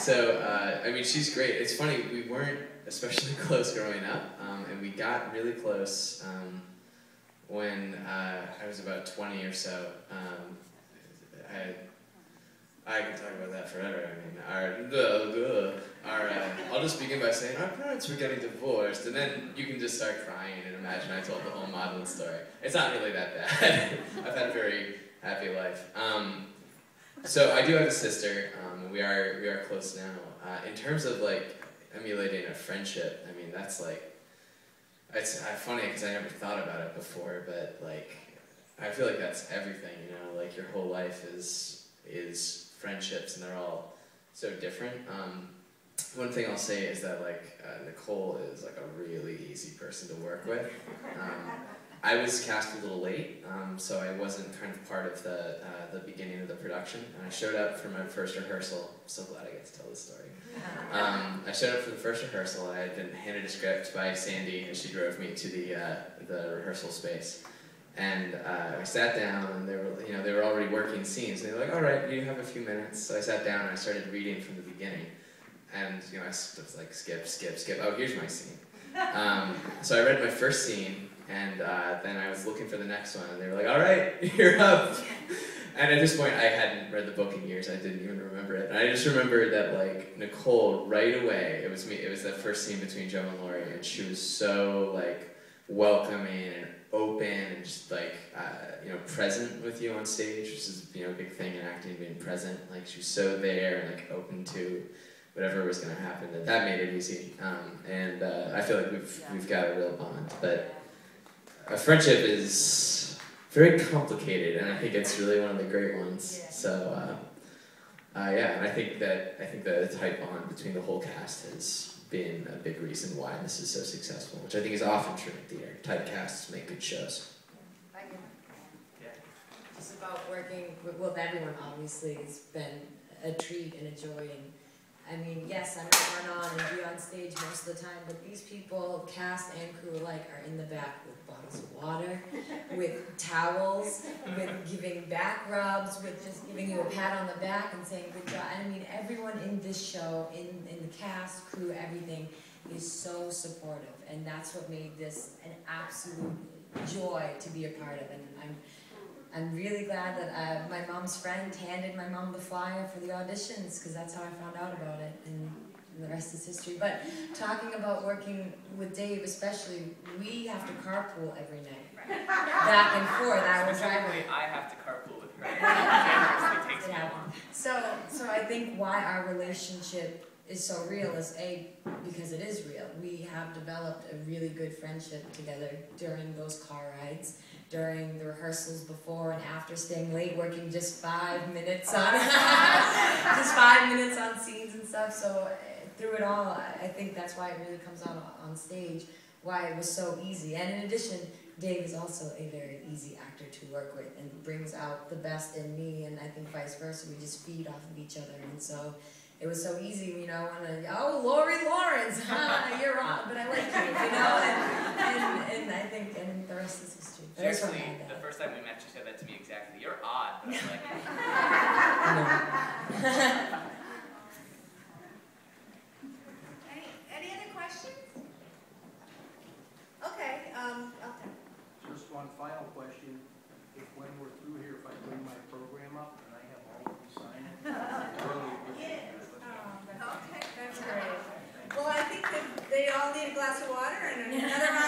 So, I mean, she's great. It's funny, we weren't especially close growing up, and we got really close when I was about 20 or so. I can talk about that forever. I mean, I'll just begin by saying our parents were getting divorced, and then you can just start crying and imagine I told the whole modeling story. It's not really that bad. I've had a very happy life. So I do have a sister, and we are close now. In terms of like emulating a friendship, I mean that's like, it's funny because I never thought about it before, but like I feel like that's everything, you know, like your whole life is friendships, and they're all so different. One thing I'll say is that like Nicole is like a really easy person to work with. I was cast a little late, so I wasn't kind of part of the beginning of the production. And I showed up for my first rehearsal. I'm so glad I get to tell this story. I showed up for the first rehearsal. I had been handed a script by Sandy, and she drove me to the rehearsal space. And I sat down, and they were already working scenes. And they were like, "All right, you have a few minutes." So I sat down and I started reading from the beginning. And I was like, skip. Oh, here's my scene. So I read my first scene. And then I was looking for the next one, and they were like, "All right, you're up." And at this point, I hadn't read the book in years. I didn't even remember it. And I just remembered that, like, Nicole, right away, it was me. It was that first scene between Joe and Lori, and she was so, like, welcoming and open and just, like, present with you on stage, which is, a big thing in acting, being present. Like, she was so there and, like, open to whatever was going to happen. That made it easy. And I feel like we've got a real bond. But a friendship is very complicated, and I think it's really one of the great ones. So, yeah, and I think the tight bond between the whole cast has been a big reason why this is so successful, which I think is often true in theater. Tight casts make good shows. Just about working with everyone, obviously, it's been a treat and a joy. And I mean, yes, I might run on and be on stage most of the time, but these people, cast and crew alike, are in the back with bottles of water, with towels, with giving back rubs, with just giving you a pat on the back and saying good job. And I mean, everyone in this show, in the cast, crew, everything, is so supportive. And that's what made this an absolute joy to be a part of. And I'm really glad that my mom's friend handed my mom the flyer for the auditions, because that's how I found out about it, and the rest is history. But talking about working with Dave especially, we have to carpool every night, back and forth. I have to carpool with her. So I think why our relationship is so real is because it is real. We have developed a really good friendship together during those car rides, during the rehearsals before and after, staying late, working just 5 minutes on just 5 minutes on scenes and stuff. So through it all, I think that's why it really comes out on stage, why it was so easy. And in addition, Dave is also a very easy actor to work with and brings out the best in me, and I think vice versa. We just feed off of each other, and so it was so easy, when oh, Lori Lawrence, you're on, but I like you, and I think, and the rest is history. Seriously, the first time we met, you said that to me exactly. You're odd, but I'm like... Any other questions? Okay, I'll tell. Just one final question. If when we're through here, if I bring my program up and I have all of you sign it, really appreciate it. Okay, that's great. Well, I think that they all need a glass of water and another round